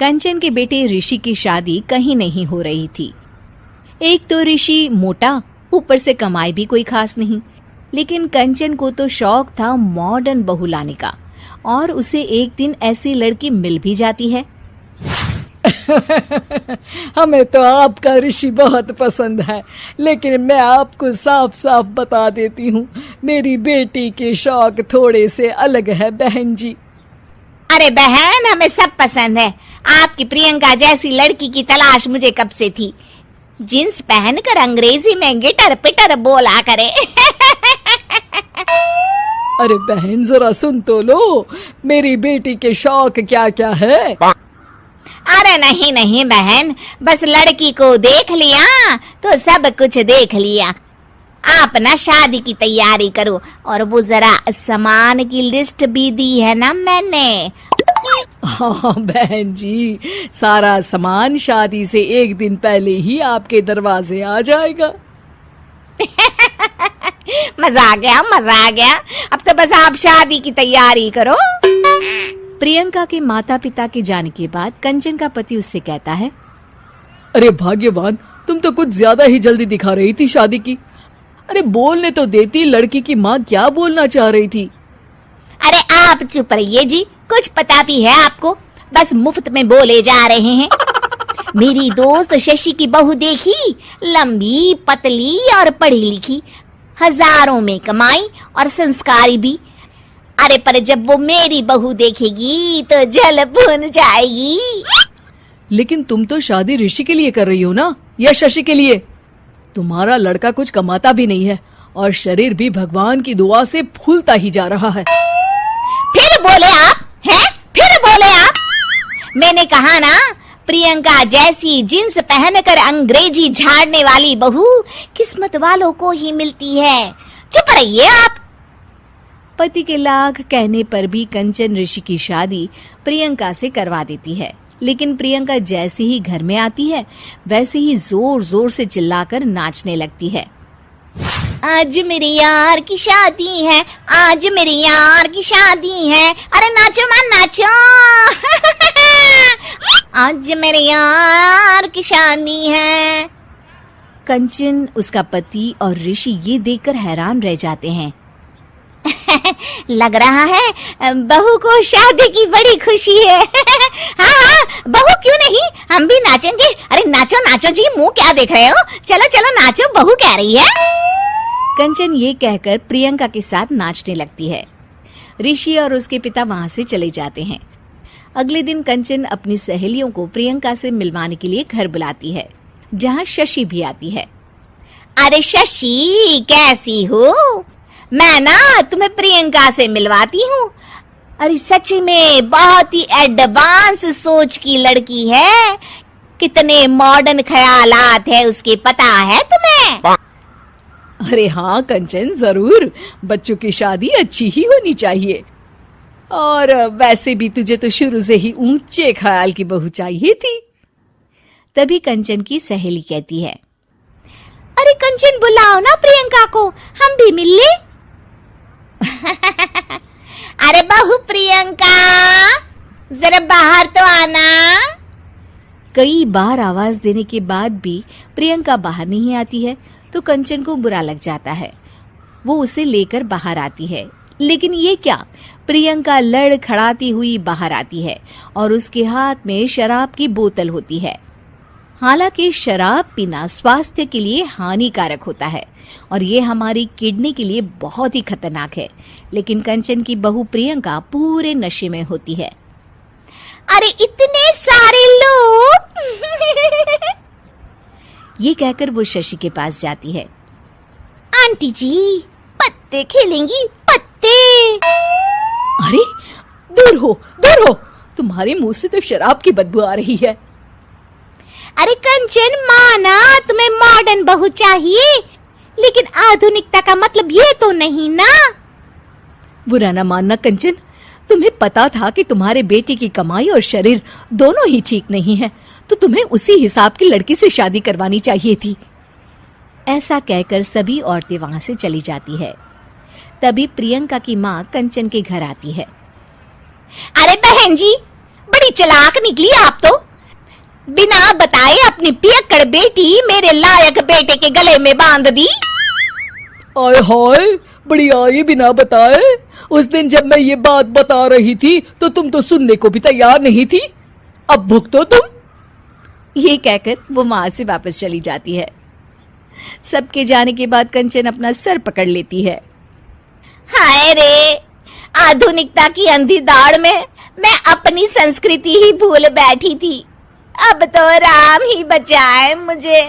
कंचन के बेटे ऋषि की शादी कहीं नहीं हो रही थी। एक तो ऋषि मोटा, ऊपर से कमाई भी कोई खास नहीं। लेकिन कंचन को तो शौक था मॉडर्न बहू लाने का, और उसे एक दिन ऐसी लड़की मिल भी जाती है। हमें तो आपका ऋषि बहुत पसंद है, लेकिन मैं आपको साफ साफ बता देती हूँ, मेरी बेटी के शौक थोड़े से अलग है बहन जी। अरे बहन, हमें सब पसंद है। आपकी प्रियंका जैसी लड़की की तलाश मुझे कब से थी। जींस पहनकर अंग्रेजी में गिटर पिटर बोला करे। अरे बहन, जरा सुन तो लो, मेरी बेटी के शौक क्या क्या है। अरे नहीं नहीं बहन, बस लड़की को देख लिया तो सब कुछ देख लिया। आप ना शादी की तैयारी करो, और वो जरा सामान की लिस्ट भी दी है ना मैंने। हाँ बहन जी, सारा सामान शादी से एक दिन पहले ही आपके दरवाजे आ जाएगा। मजा आ गया, मजा आ गया। अब तो बस आप शादी की तैयारी करो। प्रियंका के माता पिता के जाने के बाद कंचन का पति उससे कहता है, अरे भाग्यवान, तुम तो कुछ ज्यादा ही जल्दी दिखा रही थी शादी की। अरे बोलने तो देती, लड़की की माँ क्या बोलना चाह रही थी। अरे आप चुप रहिए जी, कुछ पता भी है आपको, बस मुफ्त में बोले जा रहे हैं। मेरी दोस्त शशि की बहू देखी, लंबी पतली और पढ़ी लिखी, हजारों में कमाई और संस्कारी भी। अरे पर जब वो मेरी बहू देखेगी तो जल भुन जाएगी। लेकिन तुम तो शादी ऋषि के लिए कर रही हो ना, या शशि के लिए? तुम्हारा लड़का कुछ कमाता भी नहीं है, और शरीर भी भगवान की दुआ से फूलता ही जा रहा है। फिर बोले आप हैं? फिर बोले आप? मैंने कहा ना, प्रियंका जैसी जींस पहनकर अंग्रेजी झाड़ने वाली बहू किस्मत वालों को ही मिलती है। चुप रहिए आप। पति के लाख कहने पर भी कंचन ऋषि की शादी प्रियंका से करवा देती है। लेकिन प्रियंका जैसे ही घर में आती है, वैसे ही जोर जोर से चिल्लाकर नाचने लगती है। आज मेरे यार की शादी है, आज मेरे यार की शादी है। अरे नाचो मां नाचो। आज मेरे यार की शादी है। कंचन, उसका पति और ऋषि ये देखकर हैरान रह जाते हैं। लग रहा है बहू को शादी की बड़ी खुशी है। हाँ हाँ, बहू क्यों नहीं, हम भी नाचेंगे। अरे नाचो नाचो जी, मुंह क्या देख रहे हो, चलो चलो नाचो, बहू कह रही है। कंचन ये कहकर प्रियंका के साथ नाचने लगती है। ऋषि और उसके पिता वहां से चले जाते हैं। अगले दिन कंचन अपनी सहेलियों को प्रियंका से मिलवाने के लिए घर बुलाती है, जहाँ शशि भी आती है। अरे शशि, कैसी हो? मैं ना तुम्हें प्रियंका से मिलवाती हूँ। अरे सच में बहुत ही एडवांस सोच की लड़की है। कितने मॉडर्न ख्यालात है उसके, पता है तुम्हें? अरे हाँ कंचन, जरूर। बच्चों की शादी अच्छी ही होनी चाहिए, और वैसे भी तुझे तो शुरू से ही ऊंचे ख्याल की बहू चाहिए थी। तभी कंचन की सहेली कहती है, अरे कंचन, बुलाओ ना प्रियंका को, हम भी मिल ले। अरे बहू प्रियंका, जरा बाहर तो आना। कई बार आवाज देने के बाद भी प्रियंका बाहर नहीं आती है, तो कंचन को बुरा लग जाता है। वो उसे लेकर बाहर आती है, लेकिन ये क्या, प्रियंका लड़खड़ाती हुई बाहर आती है और उसके हाथ में शराब की बोतल होती है। हालांकि शराब पीना स्वास्थ्य के लिए हानिकारक होता है और ये हमारी किडनी के लिए बहुत ही खतरनाक है, लेकिन कंचन की बहू प्रियंका पूरे नशे में होती है। अरे इतने सारे लोग। ये कहकर वो शशि के पास जाती है। आंटी जी, पत्ते खेलेंगी, पत्ते। अरे दूर हो, दूर हो, तुम्हारे मुंह से तो शराब की बदबू आ रही है। अरे कंचन, माना तुम्हें मॉडर्न बहू चाहिए, लेकिन आधुनिकता का मतलब ये तो नहीं ना। बुरा न मानना कंचन, तुम्हें पता था कि तुम्हारे बेटे की कमाई और शरीर दोनों ही ठीक नहीं है, तो तुम्हें उसी हिसाब की लड़की से शादी करवानी चाहिए थी। ऐसा कहकर सभी औरतें वहां से चली जाती है। तभी प्रियंका की माँ कंचन के घर आती है। अरे बहन जी, बड़ी चालाक निकली आप तो। बिना बताए अपनी पियक्कड़ बेटी मेरे लायक बेटे के गले में बांध दी। आय हाय, बड़ी आई बिना बताए। उस दिन जब मैं ये बात बता रही थी तो तुम तो सुनने को भी तैयार नहीं थी। अब भुगतो तुम। ये कहकर वो वहां से वापस चली जाती है। सबके जाने के बाद कंचन अपना सर पकड़ लेती है। हाय रे, आधुनिकता की अंधी दौड़ में मैं अपनी संस्कृति ही भूल बैठी थी। अब तो राम ही बचाए मुझे।